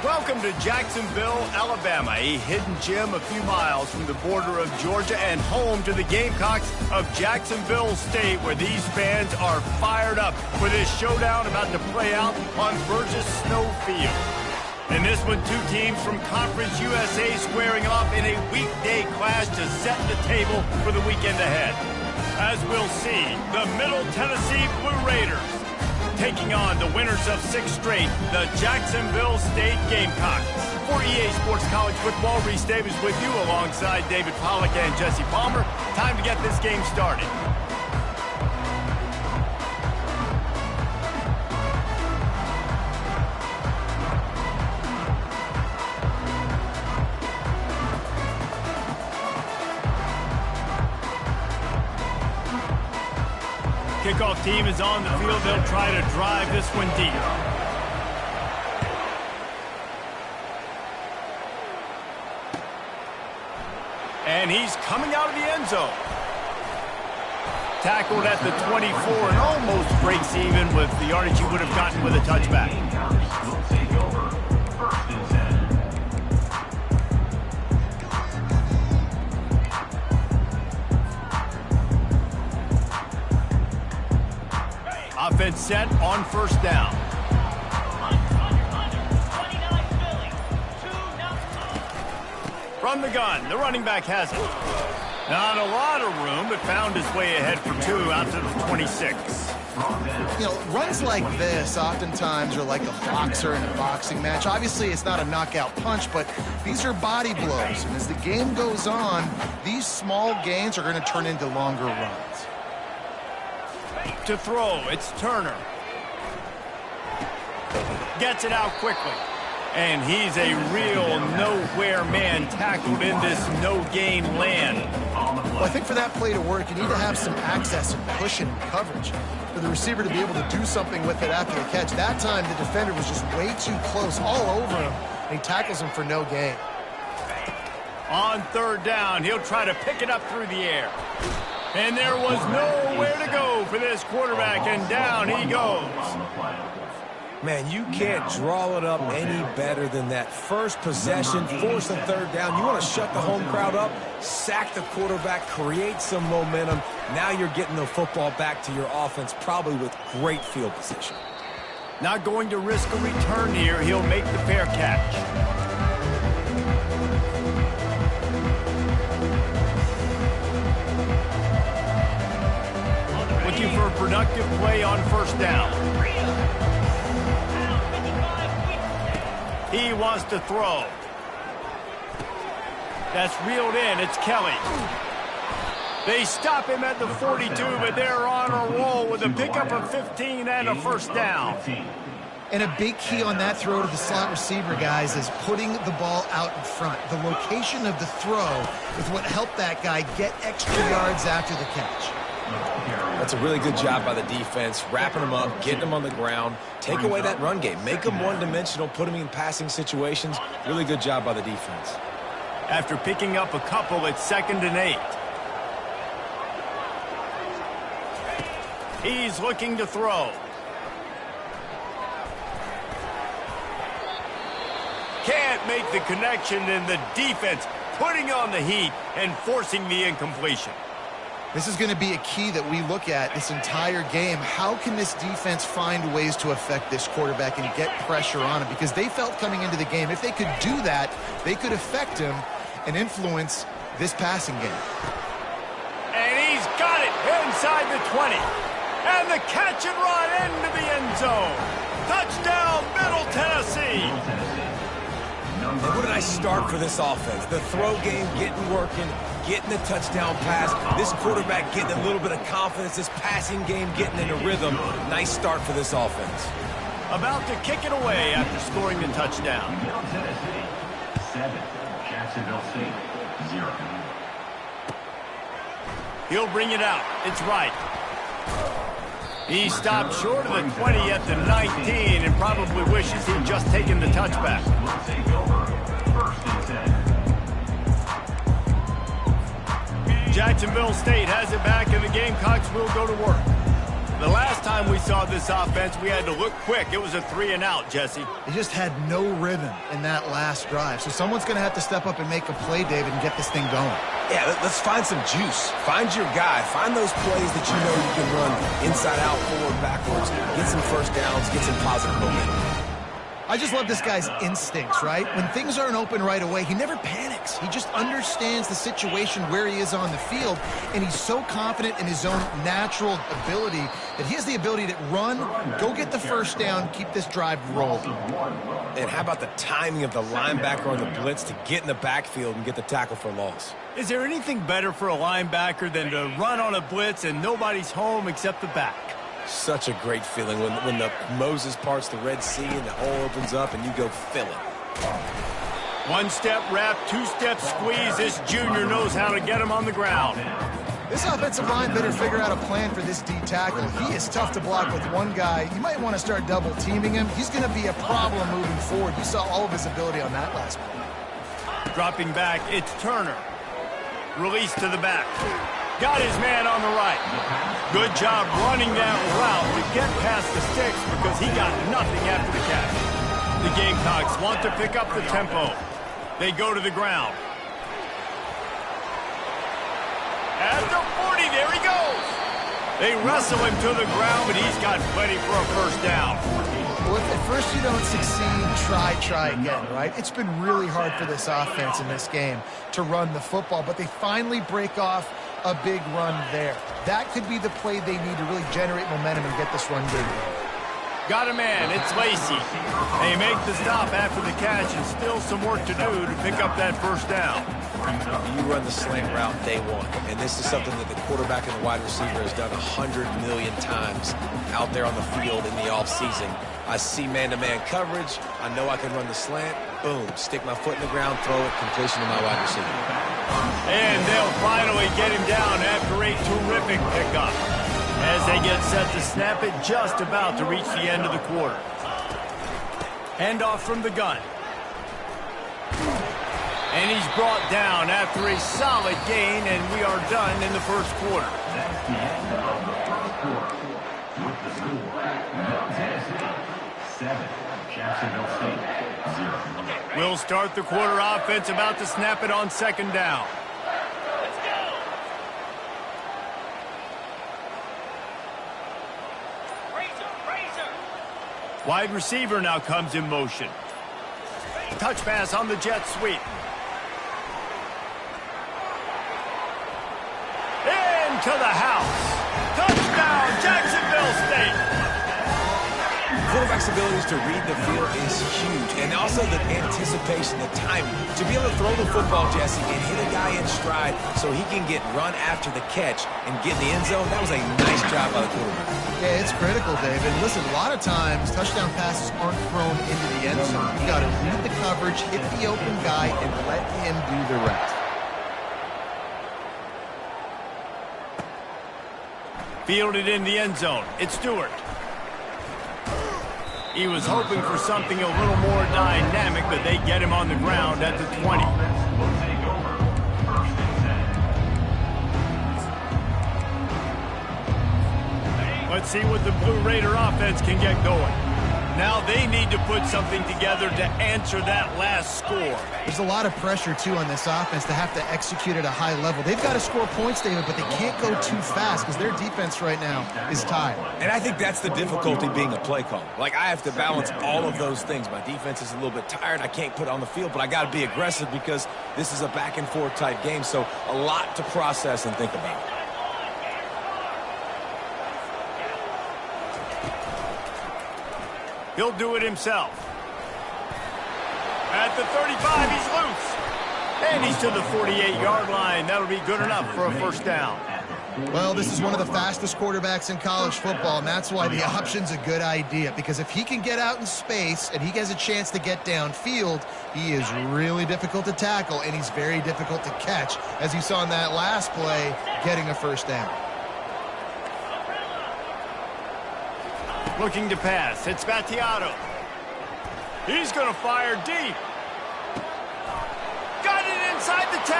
Welcome to Jacksonville, Alabama, a hidden gem a few miles from the border of Georgia and home to the Gamecocks of Jacksonville State, where these fans are fired up for this showdown about to play out on Burgess Snow Field. In this one, two teams from Conference USA squaring off in a weekday clash to set the table for the weekend ahead. As we'll see, the Middle Tennessee Blue Raiders taking on the winners of 6 straight, the Jacksonville State Gamecocks. For EA Sports College Football, Reese Davis with you alongside David Pollack and Jesse Palmer. Time to get this game started. Kickoff team is on the field. They'll try to drive this one deep. And he's coming out of the end zone. Tackled at the 24 and almost breaks even with the yardage he would have gotten with a touchback. Offense set on first down. From the gun, the running back has it. Not a lot of room, but found his way ahead for 2 out to the 26. You know, runs like this oftentimes are like a boxer in a boxing match. Obviously, it's not a knockout punch, but these are body blows. And as the game goes on, these small gains are going to turn into longer runs. To throw, it's Turner. Gets it out quickly. And he's a real nowhere man tackled in this no-gain land. Well, I think for that play to work, you need to have some access and push and coverage for the receiver to be able to do something with it after the catch. That time, the defender was just way too close, all over him, and he tackles him for no gain. On third down, he'll try to pick it up through the air. And there was nowhere to go for this quarterback, and down he goes. Man, you can't draw it up any better than that. First possession, force a third down. You want to shut the home crowd up, sack the quarterback, create some momentum. Now you're getting the football back to your offense, probably with great field position. Not going to risk a return here. He'll make the fair catch. Looking for a productive play on first down. He wants to throw. That's reeled in. It's Kelly. They stop him at the 42, but they're on a roll with a pickup of 15 and a first down. And a big key on that throw to the slot receiver, guys, is putting the ball out in front. The location of the throw is what helped that guy get extra yards after the catch. That's a really good job by the defense, wrapping them up, getting them on the ground, take away that run game, make them one-dimensional, put them in passing situations. Really good job by the defense. After picking up a couple, it's 2nd and 8. He's looking to throw. Can't make the connection, and the defense putting on the heat and forcing the incompletion. This is going to be a key that we look at this entire game. How can this defense find ways to affect this quarterback and get pressure on him? Because they felt coming into the game, if they could do that, they could affect him and influence this passing game. And he's got it inside the 20. And the catch and run into the end zone. Touchdown, Middle Tennessee. And what a nice start for this offense. The throw game getting working, getting the touchdown pass. This quarterback getting a little bit of confidence. This passing game getting in a rhythm. Nice start for this offense. About to kick it away after scoring the touchdown. Middle Tennessee, 7. Jacksonville State, 0. He'll bring it out. It's right. He stopped short of the 20 at the 19 and probably wishes he'd just taken the touchback. Jacksonville State has it back, and the Gamecocks will go to work. The last time we saw this offense, we had to look quick. It was a 3-and-out, Jesse. They just had no rhythm in that last drive. So someone's going to have to step up and make a play, David, and get this thing going. Yeah, let's find some juice. Find your guy. Find those plays that you know you can run inside out, forward, backwards. Get some first downs. Get some positive momentum. I just love this guy's instincts, right? When things aren't open right away, he never panics. He just understands the situation where he is on the field, and he's so confident in his own natural ability that he has the ability to run, go get the first down, keep this drive rolling. And how about the timing of the linebacker on the blitz to get in the backfield and get the tackle for loss? Is there anything better for a linebacker than to run on a blitz and nobody's home except the back? Such a great feeling when the Moses parts the Red Sea and the hole opens up and you go fill it. One-step wrap, two-step squeeze. This junior knows how to get him on the ground. This offensive line better figure out a plan for this D tackle. He is tough to block with one guy. You might want to start double-teaming him. He's going to be a problem moving forward. You saw all of his ability on that last play. Dropping back, it's Turner. Release to the back. Got his man on the right. Good job running that route to get past the sticks because he got nothing after the catch. The Gamecocks want to pick up the tempo. They go to the ground. At the 40, there he goes. They wrestle him to the ground, but he's got plenty for a first down. Well, if at first you don't succeed, try again, right? It's been really hard for this offense in this game to run the football, but they finally break off a big run there. That could be the play they need to really generate momentum and get this run game. Got a man, it's Lacey. They make the stop after the catch and still some work to do to pick up that first down. You run the slant route day one, and this is something that the quarterback and the wide receiver has done 100 million times out there on the field in the offseason. I see man-to-man coverage. I know I can run the slant. Boom, stick my foot in the ground, throw it, completion to my wide receiver. And they'll finally get him down after a terrific pickup. As they get set to snap it, just about to reach the end of the quarter. Handoff from the gun. And he's brought down after a solid gain, and we are done in the first quarter. That's the end of the first quarter. With the score, Tennessee 7, Jacksonville State 0. We'll start the quarter offense about to snap it on second down. Wide receiver now comes in motion. Touch pass on the jet sweep. Into the house. Touchdown, Jacksonville State. Quarterback's abilities to read the field is huge, and also the anticipation, the timing. To be able to throw the football, Jesse, and hit a guy in stride so he can get run after the catch and get in the end zone, that was a nice job by the quarterback. Yeah, it's critical, David. Listen, a lot of times touchdown passes aren't thrown into the end zone. You got to read the coverage, hit the open guy, and let him do the rest. Fielded in the end zone. It's Stewart. He was hoping for something a little more dynamic, but they get him on the ground at the 20. Let's see what the Blue Raider offense can get going. Now they need to put something together to answer that last score. There's a lot of pressure, too, on this offense to have to execute at a high level. They've got to score points, David, but they can't go too fast because their defense right now is tired. And I think that's the difficulty being a play caller. Like, I have to balance all of those things. My defense is a little bit tired. I can't put it on the field, but I got to be aggressive because this is a back-and-forth type game, so a lot to process and think about. He'll do it himself. At the 35, he's loose. And he's to the 48-yard line. That'll be good enough for a first down. Well, this is one of the fastest quarterbacks in college football, and that's why the option's a good idea. Because if he can get out in space and he has a chance to get downfield, he is really difficult to tackle, and he's very difficult to catch, as you saw in that last play, getting a first down. Looking to pass. It's Battiato. He's going to fire deep. Got it inside the 10.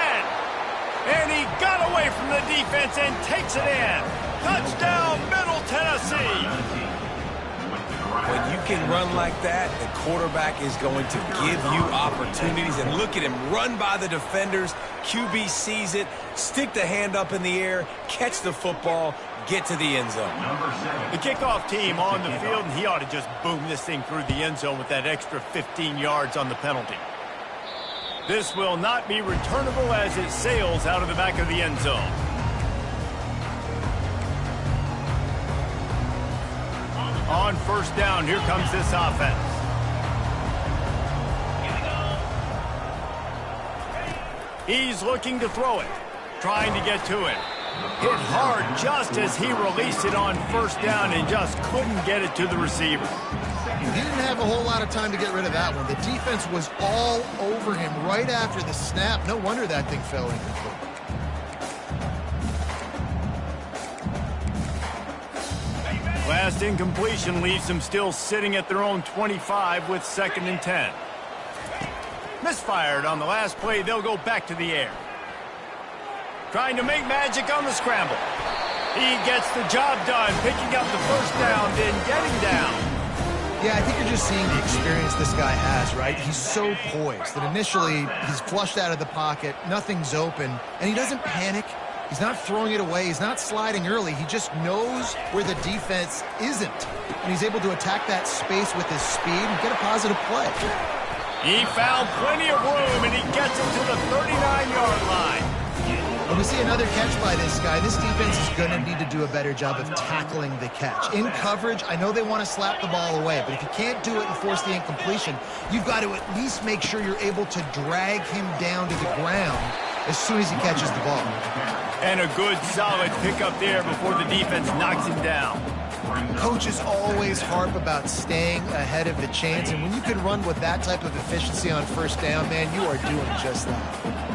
And he got away from the defense and takes it in. Touchdown, Middle Tennessee. When you can run like that, the quarterback is going to give you opportunities. And look at him run by the defenders. QB sees it, stick the hand up in the air, catch the football, get to the end zone. The kickoff team on the field, and he ought to just boom this thing through the end zone with that extra 15 yards on the penalty. This will not be returnable as it sails out of the back of the end zone. On first down, here comes this offense. He's looking to throw it, trying to get to it. Hit hard just as he released it on first down and just couldn't get it to the receiver. He didn't have a whole lot of time to get rid of that one. The defense was all over him right after the snap. No wonder that thing fell incomplete. Last incompletion leaves them still sitting at their own 25 with 2nd and 10. Misfired on the last play. They'll go back to the air. Trying to make magic on the scramble. He gets the job done, picking up the first down, then getting down. Yeah, I think you're just seeing the experience this guy has, right? He's so poised that initially he's flushed out of the pocket, nothing's open, and he doesn't panic. He's not throwing it away. He's not sliding early. He just knows where the defense isn't, and he's able to attack that space with his speed and get a positive play. He found plenty of room, and he gets it to the 39-yard line. When we see another catch by this guy, this defense is going to need to do a better job of tackling the catch. In coverage, I know they want to slap the ball away, but if you can't do it and force the incompletion, you've got to at least make sure you're able to drag him down to the ground as soon as he catches the ball. And a good, solid pickup there before the defense knocks him down. Coaches always harp about staying ahead of the chains, and when you can run with that type of efficiency on first down, man, you are doing just that.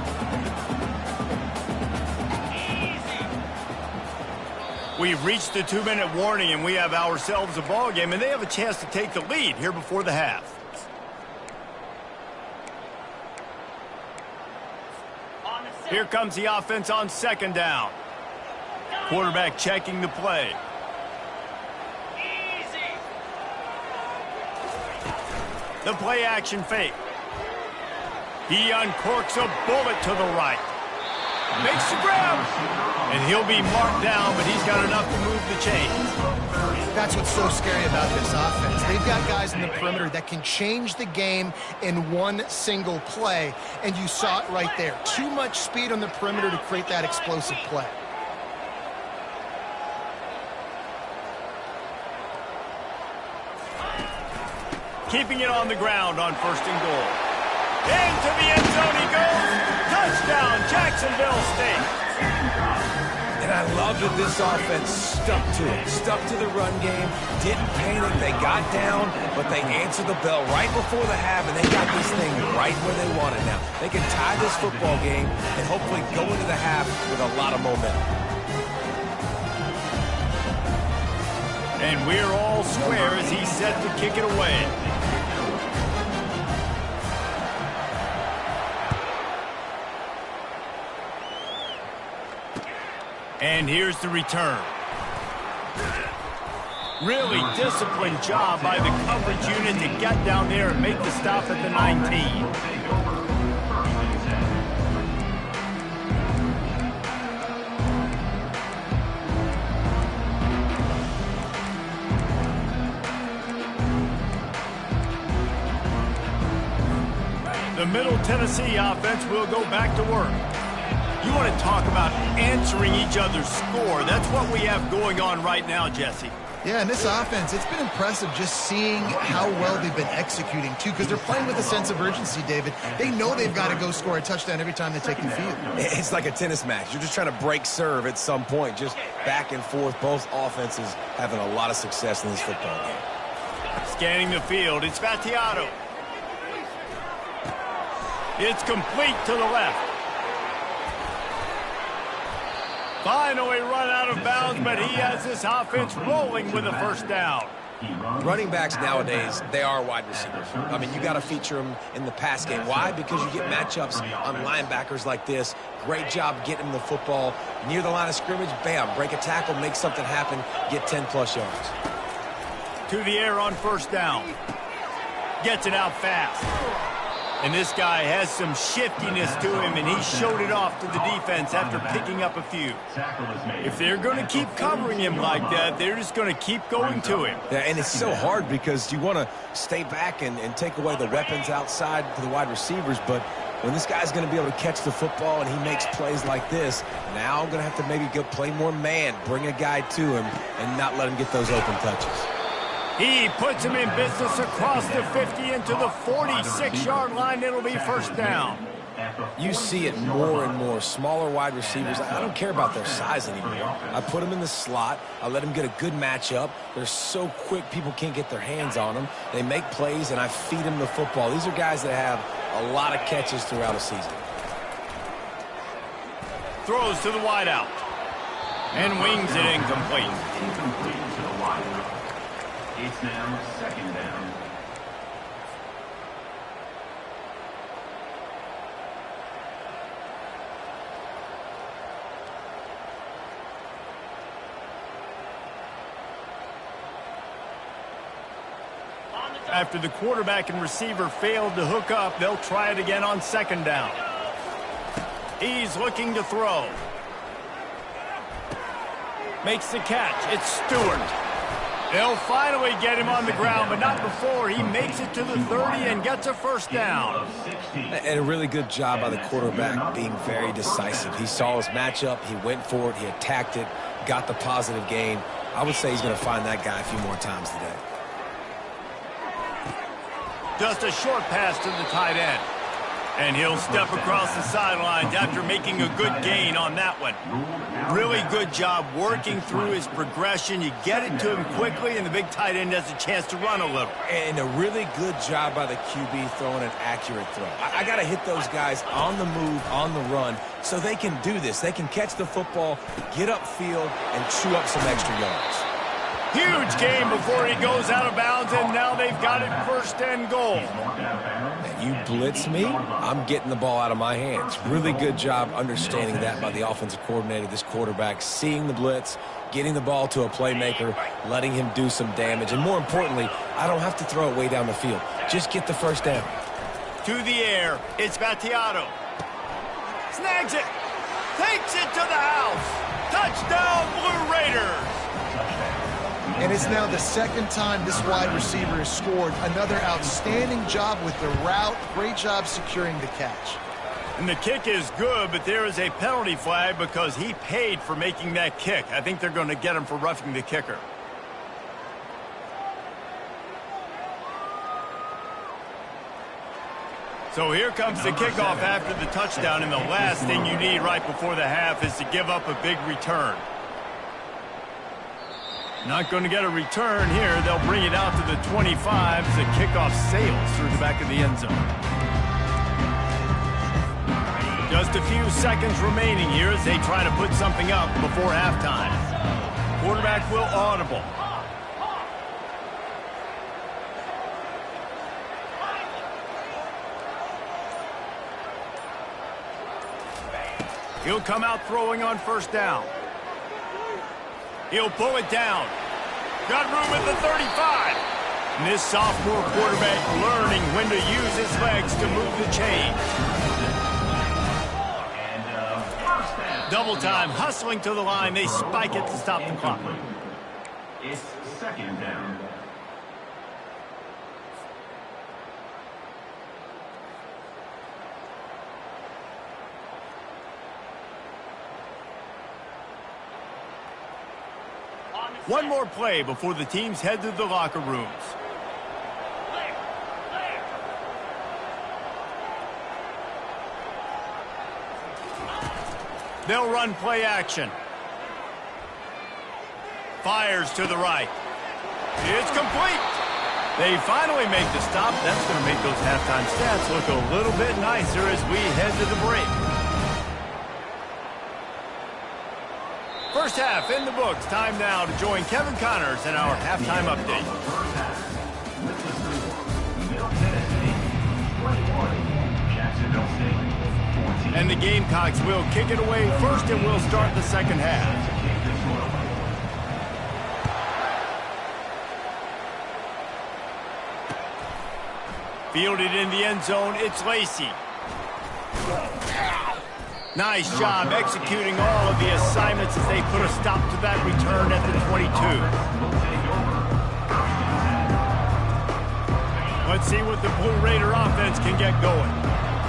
We've reached the 2-minute warning, and we have ourselves a ball game, and they have a chance to take the lead here before the half. Here comes the offense on 2nd down. Quarterback checking the play. The play action fake. He uncorks a bullet to the right. Makes the grab. And he'll be marked down, but he's got enough to move the chains. That's what's so scary about this offense. They've got guys in the perimeter that can change the game in one single play, and you saw it right there. Too much speed on the perimeter to create that explosive play. Keeping it on the ground on 1st and goal. Into the end zone he goes. Touchdown, Jacksonville State. And I love that this offense stuck to it, stuck to the run game, didn't panic. They got down, but they answered the bell right before the half, and they got this thing right where they want it now. They can tie this football game and hopefully go into the half with a lot of momentum. And we're all square as he's set to kick it away. And here's the return. Really disciplined job by the coverage unit to get down there and make the stop at the 19. The Middle Tennessee offense will go back to work. You want to talk about answering each other's score. That's what we have going on right now, Jesse. Yeah, and this offense, it's been impressive just seeing how well they've been executing, too, because they're playing with a sense of urgency, David. They know they've got to go score a touchdown every time they take the field. It's like a tennis match. You're just trying to break serve at some point, just back and forth. Both offenses having a lot of success in this football game. Scanning the field, it's Battiato. It's complete to the left. Finally run out of bounds, but he has this offense rolling with a first down. Running backs nowadays, they are wide receivers. I mean, you got to feature them in the pass game. Why? Because you get matchups on linebackers like this. Great job getting them the football near the line of scrimmage. Bam, break a tackle, make something happen, get 10-plus yards. To the air on first down. Gets it out fast. And this guy has some shiftiness to him, and he showed it off to the defense after picking up a few. If they're going to keep covering him like that, they're just going to keep going to him. Yeah, and it's so hard because you want to stay back and take away the weapons outside to the wide receivers, but when this guy's going to be able to catch the football and he makes plays like this, now I'm going to have to maybe go play more man, bring a guy to him, and not let him get those open touches. He puts him in business across the 50 into the 46-yard line. It'll be first down. You see it more and more. Smaller wide receivers, I don't care about their size anymore. I put them in the slot. I let them get a good matchup. They're so quick, people can't get their hands on them. They make plays, and I feed them the football. These are guys that have a lot of catches throughout a season. Throws to the wideout. And wings it incomplete. Incomplete to the wideout. It's now second down. After the quarterback and receiver failed to hook up, they'll try it again on second down. He's looking to throw. Makes the catch. It's Stewart. They'll finally get him on the ground, but not before he makes it to the 30 and gets a first down. And a really good job by the quarterback being very decisive. He saw his matchup, he went for it, he attacked it, got the positive gain. I would say he's going to find that guy a few more times today. Just a short pass to the tight end. And he'll step across the sidelines after making a good gain on that one. Really good job working through his progression. You get it to him quickly, and the big tight end has a chance to run a little. And a really good job by the QB throwing an accurate throw. I got to hit those guys on the move, on the run, so they can do this. They can catch the football, get upfield, and chew up some extra yards. Huge game before he goes out of bounds, and now they've got it first and goal. You blitz me, I'm getting the ball out of my hands. Really good job understanding that by the offensive coordinator, this quarterback, seeing the blitz, getting the ball to a playmaker, letting him do some damage. And more importantly, I don't have to throw it way down the field. Just get the first down. To the air, it's Battiato. Snags it. Takes it to the house. Touchdown, Blue Raiders. And it's now the second time this wide receiver has scored. Another outstanding job with the route. Great job securing the catch. And the kick is good, but there is a penalty flag because he paid for making that kick. I think they're going to get him for roughing the kicker. So here comes the kickoff after the touchdown, and the last thing you need right before the half is to give up a big return. Not going to get a return here. They'll bring it out to the 25 as the kickoff sails through the back of the end zone. Just a few seconds remaining here as they try to put something up before halftime. Quarterback will audible. He'll come out throwing on first down. He'll pull it down. Got room at the 35. And this sophomore quarterback learning when to use his legs to move the chain. Double time, hustling to the line. They spike it to stop the clock. It's second down. One more play before the teams head to the locker rooms. They'll run play action. Fires to the right. It's complete. They finally make the stop. That's going to make those halftime stats look a little bit nicer as we head to the break. First half in the books. Time now to join Kevin Connors in our halftime update. First half. With the score, Middle Tennessee 21, Jacksonville State 14. And the Gamecocks will kick it away first, and we'll start the second half. Fielded in the end zone, it's Lacey. Nice job executing all of the assignments as they put a stop to that return at the 22. Let's see what the Blue Raider offense can get going.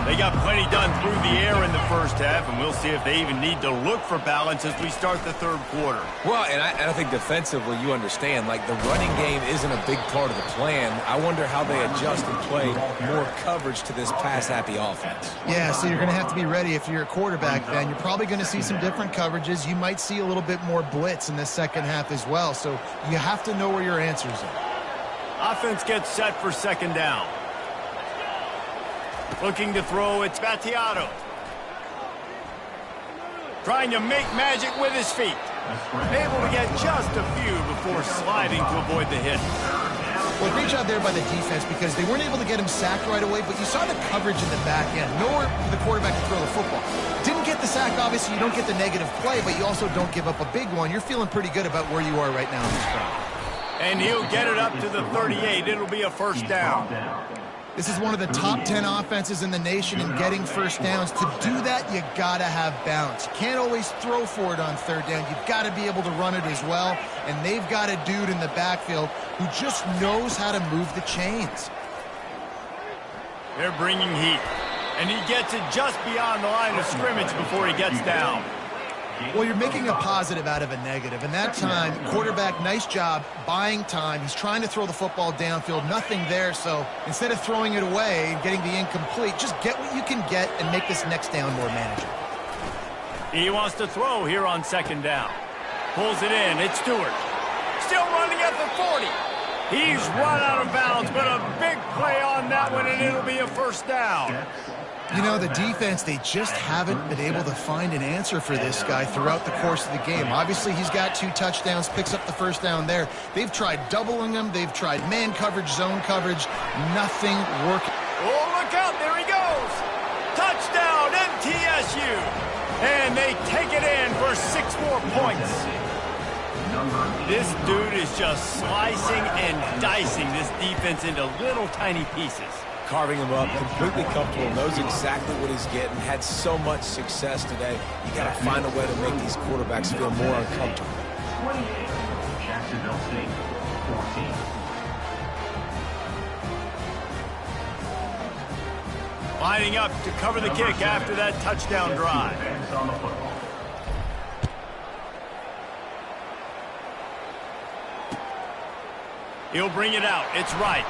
They got plenty done through the air in the first half, and we'll see if they even need to look for balance as we start the third quarter. Well, and I think defensively, you understand, like the running game isn't a big part of the plan. I wonder how they adjust and play more coverage to this pass-happy offense. Yeah, so you're going to have to be ready if you're a quarterback then. You're probably going to see some different coverages. You might see a little bit more blitz in the second half as well, so you have to know where your answers are. Offense gets set for second down. Looking to throw, it's Battiato. Trying to make magic with his feet. Able to get just a few before sliding to avoid the hit. Well, great job there by the defense because they weren't able to get him sacked right away, but you saw the coverage in the back end. Nowhere for the quarterback to throw the football. Didn't get the sack, obviously. You don't get the negative play, but you also don't give up a big one. You're feeling pretty good about where you are right now in this drive. And he'll get it up to the 38. It'll be a first down. This is one of the top 10 offenses in the nation in getting first downs. To do that, you got to have balance. You can't always throw for it on third down. You've got to be able to run it as well. And they've got a dude in the backfield who just knows how to move the chains. They're bringing heat. And he gets it just beyond the line of scrimmage before he gets down. Well, you're making a positive out of a negative. And that time, quarterback, nice job buying time. He's trying to throw the football downfield. Nothing there. So instead of throwing it away and getting the incomplete, just get what you can get and make this next down more manageable. He wants to throw here on second down. Pulls it in. It's Stewart. Still running at the 40. He's run out of bounds, but a big play on that one, and it'll be a first down. You know, the defense, they just haven't been able to find an answer for this guy throughout the course of the game. Obviously, he's got 2 touchdowns, picks up the first down there. They've tried doubling him. They've tried man coverage, zone coverage. Nothing working. Oh, look out. There he goes. Touchdown, MTSU. And they take it in for 6 more points. This dude is just slicing and dicing this defense into little tiny pieces. Carving him up, completely comfortable, knows exactly what he's getting, had so much success today. You got to find a way to make these quarterbacks feel more uncomfortable. 28, Jacksonville State 14. Lining up to cover the kick after that touchdown drive. He'll bring it out. It's right.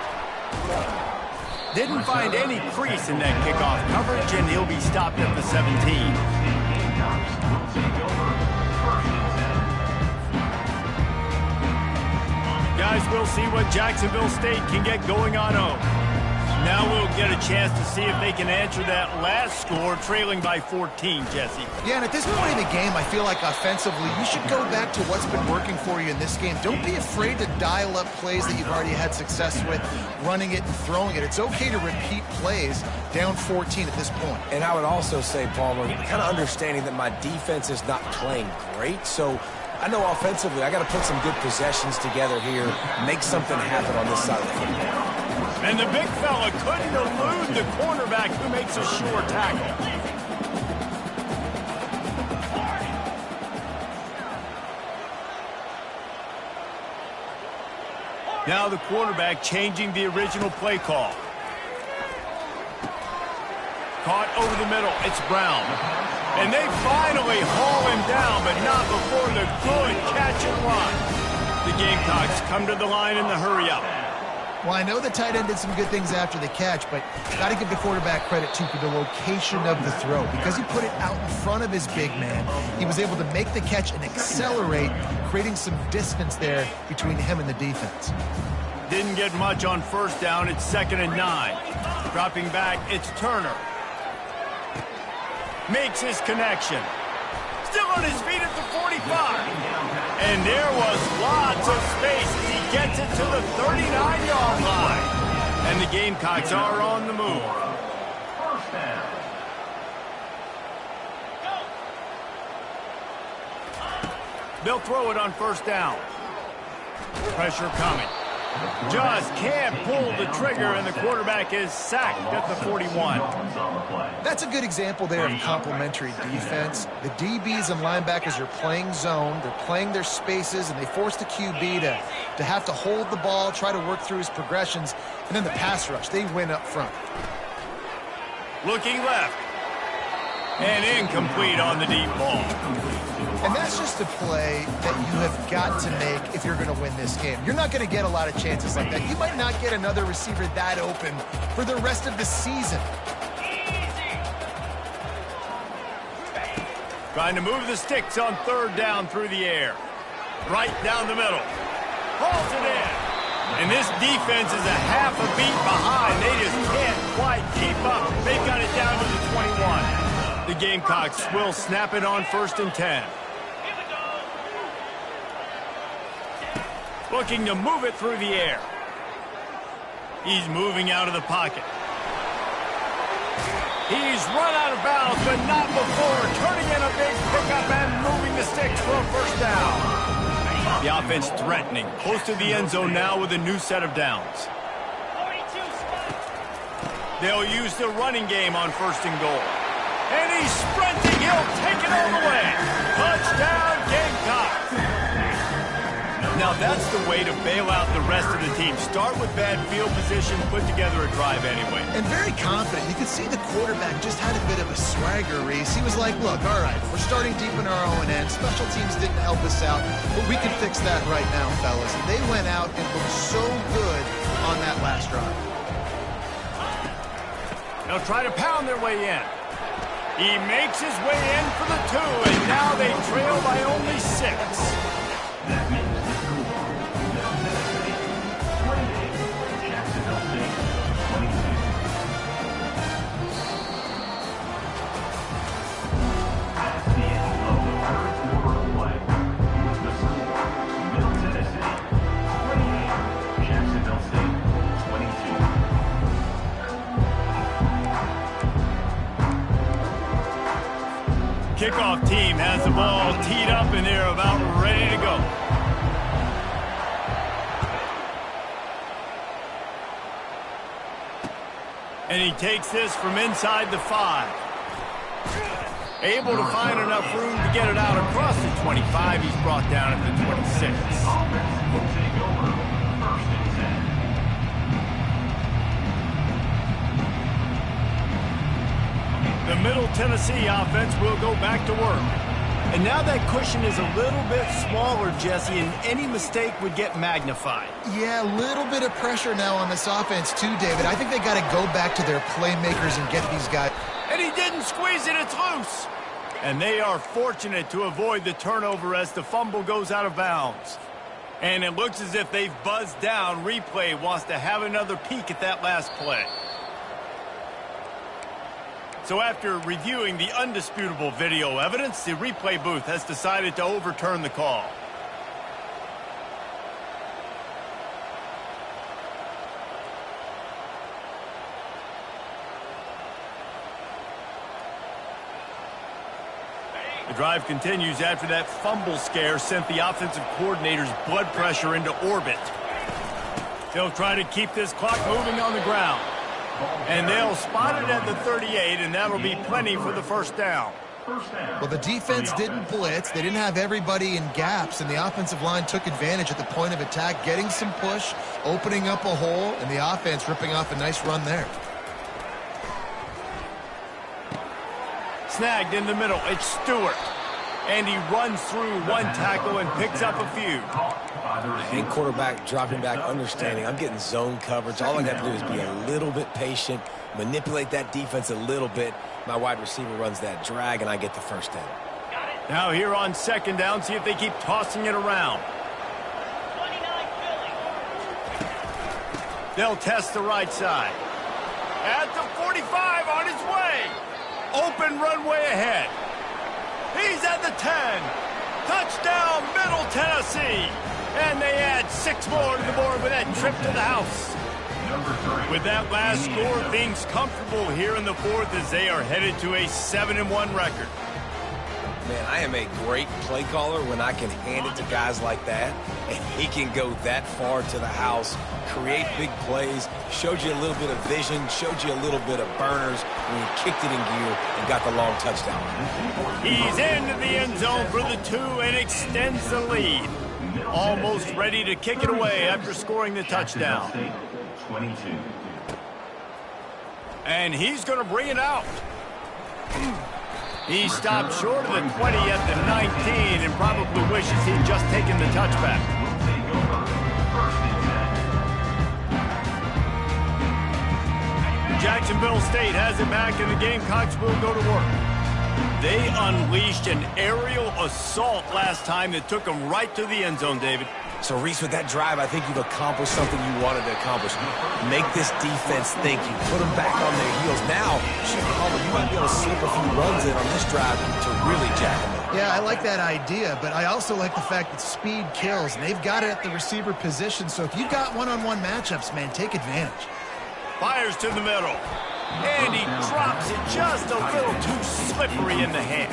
Didn't find any crease in that kickoff coverage, and he'll be stopped at the 17. Guys, we'll see what Jacksonville State can get going on home. Now we'll get a chance to see if they can answer that last score, trailing by 14, Jesse. Yeah, and at this point in the game, I feel like offensively, you should go back to what's been working for you in this game. Don't be afraid to dial up plays that you've already had success with, running it and throwing it. It's okay to repeat plays down 14 at this point. And I would also say, Palmer, kind of understanding that my defense is not playing great, so I know offensively I got to put some good possessions together here, make something happen on this side of the football. And the big fella couldn't elude the cornerback who makes a sure tackle. Now the quarterback changing the original play call. Caught over the middle. It's Brown. And they finally haul him down, but not before the good catch and run. The Gamecocks come to the line in the hurry up. Well, I know the tight end did some good things after the catch, but got to give the quarterback credit, too, for the location of the throw. Because he put it out in front of his big man, he was able to make the catch and accelerate, creating some distance there between him and the defense. Didn't get much on first down. It's 2nd and 9. Dropping back, it's Turner. Makes his connection. Still on his feet at the 45. And there was lots of space as he gets it to the 39-yard line. And the Gamecocks are on the move. First down. They'll throw it on first down. Pressure coming. Just can't pull the trigger, and the quarterback is sacked at the 41. That's a good example there of complementary defense. The DBs and linebackers are playing zone, they're playing their spaces, and they force the QB to have to hold the ball, try to work through his progressions, and then the pass rush, they win up front. Looking left. And incomplete on the deep ball. And that's just a play that you have got to make if you're going to win this game. You're not going to get a lot of chances like that. You might not get another receiver that open for the rest of the season. Trying to move the sticks on third down through the air. Right down the middle. Hauls it in. And this defense is a half a beat behind. They just can't quite keep up. They've got it down to the 21. The Gamecocks will snap it on 1st and 10. Looking to move it through the air. He's moving out of the pocket. He's run out of bounds, but not before turning in a big pickup and moving the sticks for a first down. The offense threatening, close to the end zone now with a new set of downs. They'll use the running game on 1st and goal. And he's sprinting. He'll take it all the way. Touchdown, Gamecocks. Now that's the way to bail out the rest of the team. Start with bad field position, put together a drive anyway. And very confident. You could see the quarterback just had a bit of a swagger, Reese. He was like, look, all right, we're starting deep in our own end. Special teams didn't help us out, but we can fix that right now, fellas. And they went out and looked so good on that last drive. They'll try to pound their way in. He makes his way in for the 2, and now they trail by only 6. That means the score. Middle Tennessee, 28. Jacksonville State, 22. That's the end of the third quarter of play. The score. Middle Tennessee, 28. Jacksonville State, 22. Kickoff team has the ball teed up, and they're about ready to go. And he takes this from inside the 5. Able to find enough room to get it out across the 25. He's brought down at the 26. Offense will take over 1st and 10. The Middle Tennessee offense will go back to work. And now that cushion is a little bit smaller, Jesse, and any mistake would get magnified. Yeah, a little bit of pressure now on this offense too, David. I think they got to go back to their playmakers and get these guys. And he didn't squeeze it, it's loose. And they are fortunate to avoid the turnover as the fumble goes out of bounds. And it looks as if they've buzzed down. Replay wants to have another peek at that last play. So after reviewing the undisputable video evidence, the replay booth has decided to overturn the call. The drive continues after that fumble scare sent the offensive coordinator's blood pressure into orbit. They'll try to keep this clock moving on the ground. And they'll spot it at the 38, and that'll be plenty for the first down. Well, the defense didn't blitz. They didn't have everybody in gaps, and the offensive line took advantage at the point of attack, getting some push, opening up a hole, and the offense ripping off a nice run there. Snagged in the middle. It's Stewart. And he runs through one tackle and picks up a few. And quarterback dropping back, understanding. I'm getting zone coverage. All I got to do is be a little bit patient, manipulate that defense a little bit. My wide receiver runs that drag, and I get the first down. Now here on 2nd down, see if they keep tossing it around. They'll test the right side. At the 45, on his way. Open runway ahead. He's at inside the 10. Touchdown, Middle Tennessee. And they add 6 more to the board with that trip to the house. With that last score, things comfortable here in the fourth as they are headed to a 7-1 record. Man, I am a great play caller when I can hand it to guys like that, and he can go that far to the house, create big plays, showed you a little bit of vision, showed you a little bit of burners when he kicked it in gear and got the long touchdown. He's into the end zone for the 2 and extends the lead. Almost ready to kick it away after scoring the touchdown. 22. And he's going to bring it out. He stopped short of the 20 at the 19 and probably wishes he'd just taken the touchback. Jacksonville State has it back, and the Gamecocks will go to work. They unleashed an aerial assault last time that took them right to the end zone, David. So, Reese, with that drive, I think you've accomplished something you wanted to accomplish. Make this defense think. You put them back on their heels. Now, you might be able to slip a few runs in on this drive to really jack them up. Yeah, I like that idea, but I also like the fact that speed kills, and they've got it at the receiver position. So if you've got one-on-one matchups, man, take advantage. Fires to the middle. And he drops it just a little too slippery in the hands.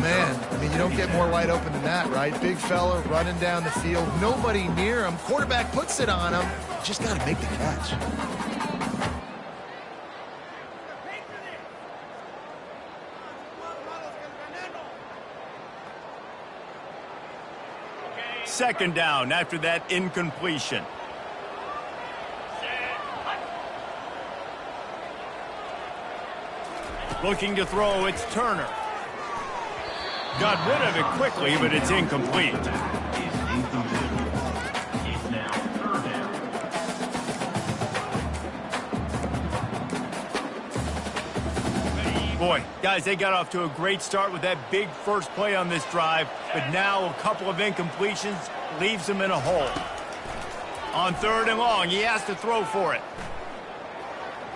Man, I mean, you don't get more wide open than that, right? Big fella running down the field, nobody near him. Quarterback puts it on him. Just got to make the catch. Second down after that incompletion. Looking to throw, it's Turner. Got rid of it quickly, but it's incomplete. It's now 3rd down. Boy, guys, they got off to a great start with that big first play on this drive, but now a couple of incompletions leaves them in a hole. On 3rd and long, he has to throw for it.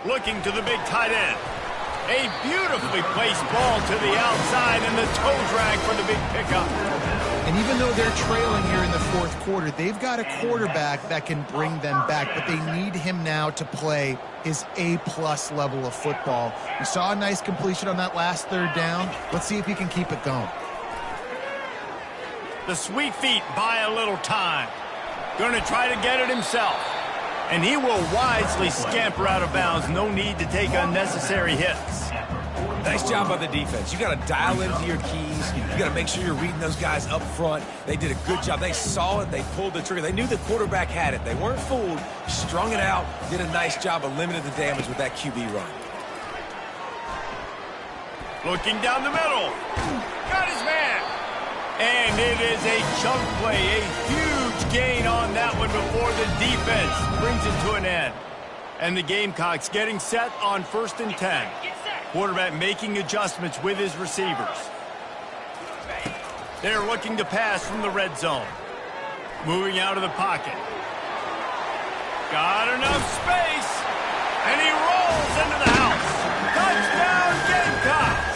Looking to the big tight end. A beautifully placed ball to the outside and the toe drag for the big pickup. And even though they're trailing here in the fourth quarter, they've got a quarterback that can bring them back, but they need him now to play his A-plus level of football. We saw a nice completion on that last 3rd down. Let's see if he can keep it going. The sweet feet buy a little time. Going to try to get it himself. And he will wisely scamper out of bounds. No need to take unnecessary hits. Nice job by the defense. You got to dial into your keys. You got to make sure you're reading those guys up front. They did a good job. They saw it. They pulled the trigger. They knew the quarterback had it. They weren't fooled. Strung it out. Did a nice job of limiting the damage with that QB run. Looking down the middle. Got his man. And it is a chunk play, a huge gain on that one before the defense brings it to an end. And the Gamecocks getting set on 1st and 10. Quarterback making adjustments with his receivers. They're looking to pass from the red zone. Moving out of the pocket. Got enough space. And he rolls into the house. Touchdown Gamecocks.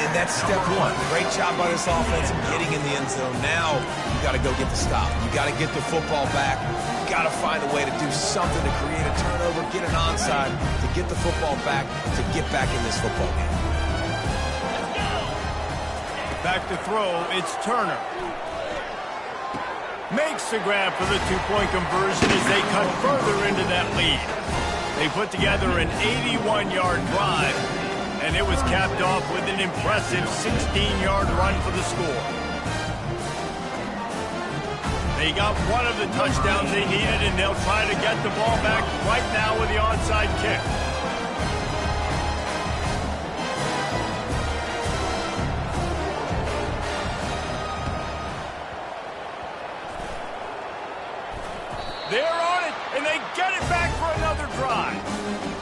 And that's step one. Great job by this offense of getting in the end zone. Now you got to go get the stop. You got to get the football back. You got to find a way to do something to create a turnover, get an onside, to get the football back, to get back in this football game. Back to throw, it's Turner. Makes the grab for the 2-point conversion as they cut further into that lead. They put together an 81-yard drive. And it was capped off with an impressive 16-yard run for the score. They got one of the touchdowns they needed, and they'll try to get the ball back right now with the onside kick. They're on it, and they get it back for another drive.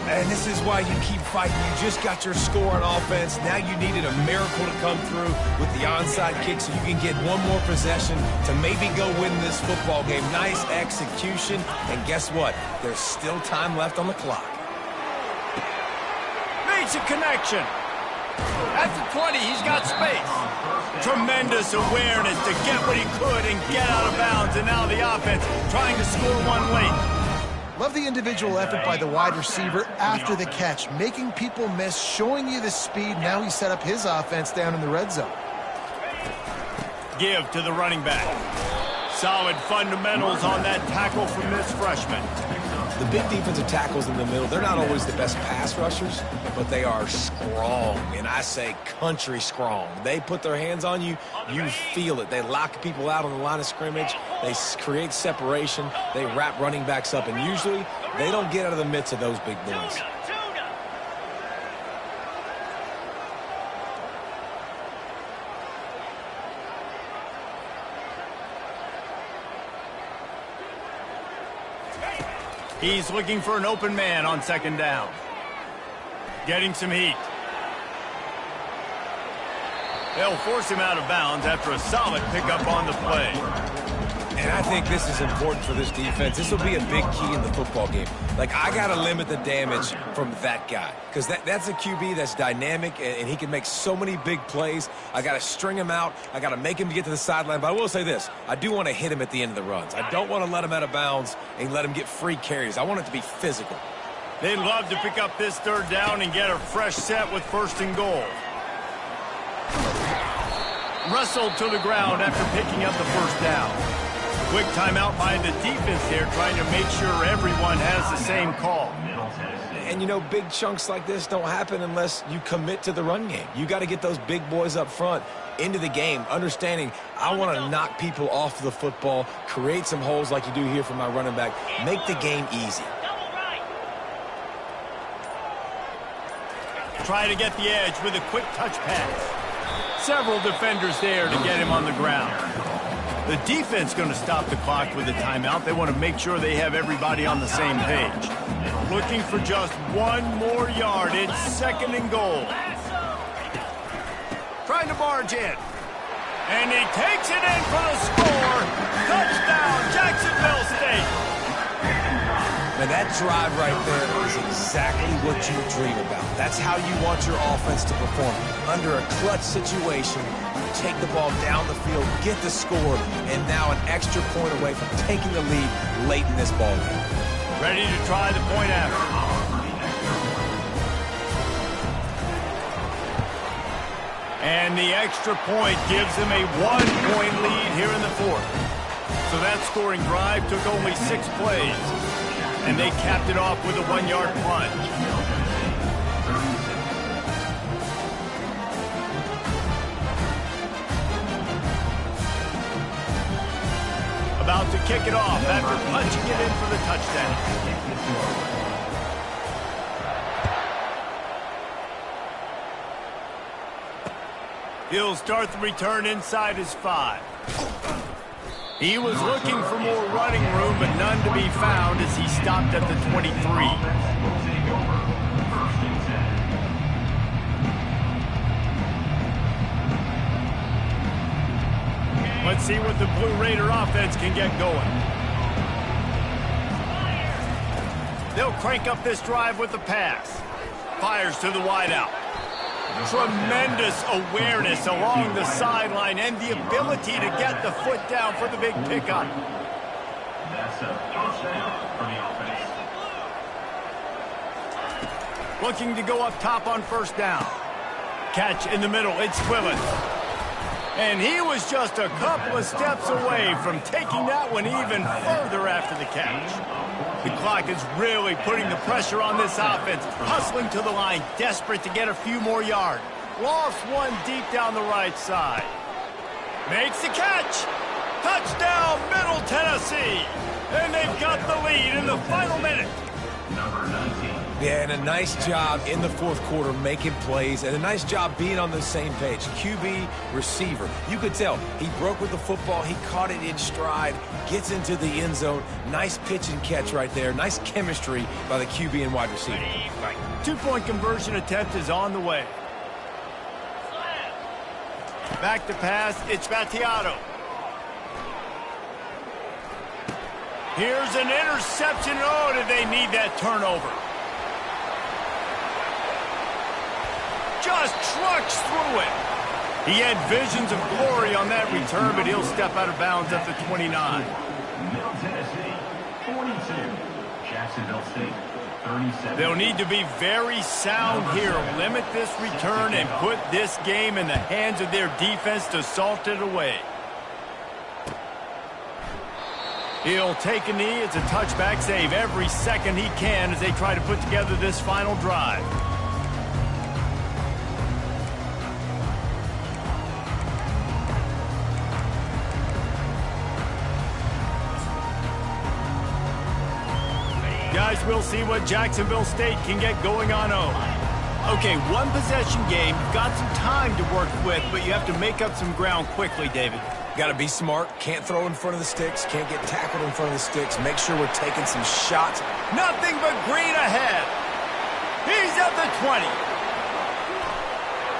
And this is why you keep fighting. You just got your score on offense. Now you needed a miracle to come through with the onside kick so you can get one more possession to maybe go win this football game. Nice execution. And guess what? There's still time left on the clock. Makes a connection. At the 20, he's got space. Tremendous awareness to get what he could and get out of bounds. And now the offense trying to score one late. Love the individual effort by the wide receiver after the catch, making people miss, showing you the speed. Now he set up his offense down in the red zone. Give to the running back. Solid fundamentals on that tackle from this freshman. The big defensive tackles in the middle, they're not always the best pass rushers, but they are strong, and I say country strong. They put their hands on you, you feel it. They lock people out on the line of scrimmage. They create separation. They wrap running backs up, and usually they don't get out of the midst of those big boys. He's looking for an open man on second down. Getting some heat. They'll force him out of bounds after a solid pickup on the play. And I think this is important for this defense. This will be a big key in the football game. Like, I got to limit the damage from that guy because that's a QB that's dynamic, and he can make so many big plays. I got to string him out. I got to make him get to the sideline. But I will say this. I do want to hit him at the end of the runs. I don't want to let him out of bounds and let him get free carries. I want it to be physical. They'd love to pick up this third down and get a fresh set with first and goal. Wrestled to the ground after picking up the first down. Quick timeout by the defense there, trying to make sure everyone has the same call. And, you know, big chunks like this don't happen unless you commit to the run game. You got to get those big boys up front into the game, understanding I want to knock people off the football, create some holes like you do here for my running back, make the game easy. Try to get the edge with a quick touch pass. Several defenders there to get him on the ground. The defense going to stop the clock with a timeout. They want to make sure they have everybody on the same page. Looking for just one more yard. It's second and goal. Trying to barge in. And he takes it in for the score. Touchdown, Jacksonville State. Now that drive right there is exactly what you dream about. That's how you want your offense to perform. Under a clutch situation, take the ball down the field, get the score, and now an extra point away from taking the lead late in this ball game. Ready to try the point after. And the extra point gives them a 1-point lead here in the fourth. So that scoring drive took only 6 plays. And they capped it off with a 1-yard plunge. About to kick it off after punching it in for the touchdown. He'll start the return inside his 5. He was looking for more running room, but none to be found as he stopped at the 23. Let's see what the Blue Raider offense can get going. They'll crank up this drive with the pass. Fires to the wideout. Tremendous awareness along the sideline and the ability to get the foot down for the big pickup. That's a first down for the offense. Looking to go up top on first down. Catch in the middle. It's Willis. And he was just a couple of steps away from taking that one even further after the catch. The clock is really putting the pressure on this offense, hustling to the line, desperate to get a few more yards. Lost one deep down the right side. Makes the catch. Touchdown, Middle Tennessee. And they've got the lead in the final minute. Number 19. Yeah, and a nice job in the fourth quarter making plays, and a nice job being on the same page. QB, receiver. You could tell he broke with the football. He caught it in stride, gets into the end zone. Nice pitch and catch right there. Nice chemistry by the QB and wide receiver. 2-point conversion attempt is on the way. Back to pass. It's Battiato. Here's an interception. Oh, did they need that turnover? just trucks through it. He had visions of glory on that return, but he'll step out of bounds at the 29. Middle Tennessee, 42. Jacksonville State, 37. They'll need to be very sound here. Limit this return and put this game in the hands of their defense to salt it away. He'll take a knee. It's a touchback save every second he can as they try to put together this final drive. Guys, we'll see what Jacksonville State can get going on home. Okay, one possession game. You've got some time to work with, but you have to make up some ground quickly, David. Got to be smart. Can't throw in front of the sticks. Can't get tackled in front of the sticks. Make sure we're taking some shots. Nothing but green ahead. He's at the 20.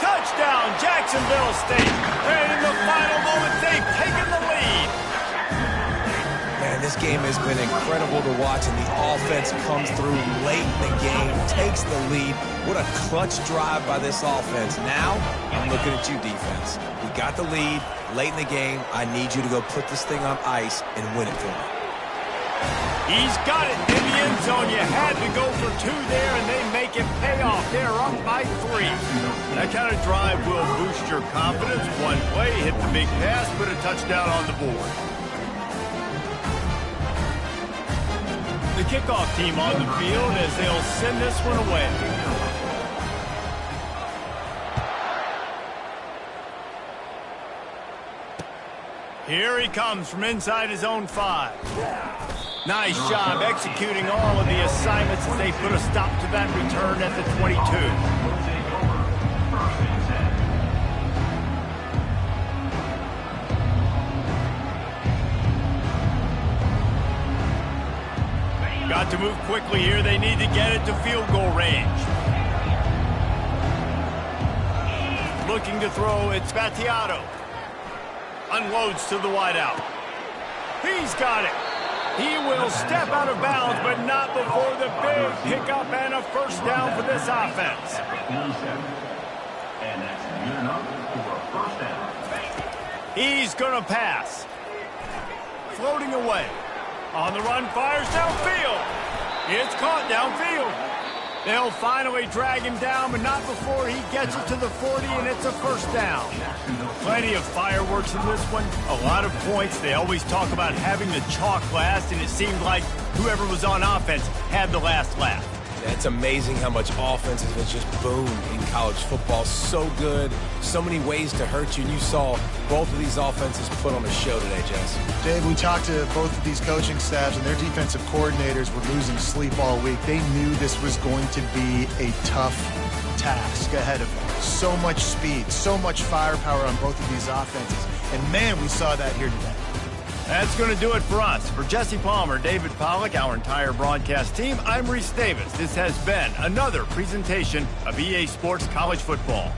Touchdown, Jacksonville State. And in the final moments, they've taken the lead. Man, this game has been incredible to watch, and the offense comes through late in the game, takes the lead. What a clutch drive by this offense. Now, I'm looking at you, defense. We got the lead late in the game. I need you to go put this thing on ice and win it for me. He's got it in the end zone. You had to go for two there, and they make it pay off. They're up by 3. That kind of drive will boost your confidence. One play, hit the big pass, put a touchdown on the board. The kickoff team on the field as they'll send this one away. Here he comes from inside his own 5. Nice job executing all of the assignments as they put a stop to that return at the 22. Got to move quickly here. They need to get it to field goal range. Looking to throw, it's Battiato. Unloads to the wideout. He's got it. He will step out of bounds, but not before the big pickup and a first down for this offense. And that's good enough for a first down. He's going to pass. Floating away. On the run, fires downfield. It's caught downfield. They'll finally drag him down, but not before he gets it to the 40, and it's a first down. Plenty of fireworks in this one. A lot of points. They always talk about having the chalk last, and it seemed like whoever was on offense had the last laugh. It's amazing how much offense has just boomed in college football. So good, so many ways to hurt you. And you saw both of these offenses put on a show today, Jess. Dave, we talked to both of these coaching staffs, and their defensive coordinators were losing sleep all week. They knew this was going to be a tough task ahead of them. So much speed, so much firepower on both of these offenses. And, man, we saw that here today. That's going to do it for us. For Jesse Palmer, David Pollack, our entire broadcast team, I'm Reese Davis. This has been another presentation of EA Sports College Football.